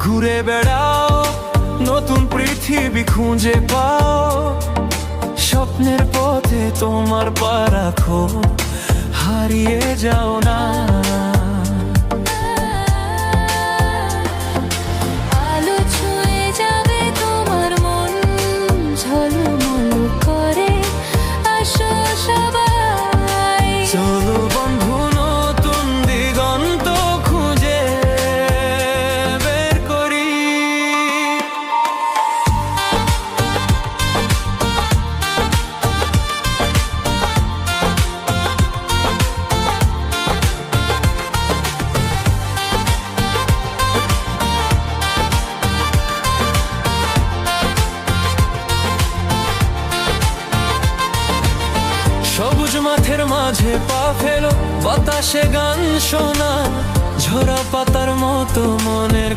ঘুরে বেড়াও, নতুন পৃথিবী খুঁজে পাও, স্বপ্নের পথে তোমার পা রাখো, হারিয়ে যাও না। আলো ছুঁয়ে যাবে তোমার মন, ঝলমল করে আসো সবাই। চলো বন্ধু, নতুন দিগন্ত খুঁজে বের করি। সবুজ মাঠের মাঝে পা ফেলো, বাতাসে গান শোনা, ঝরা পাতার মতো মনের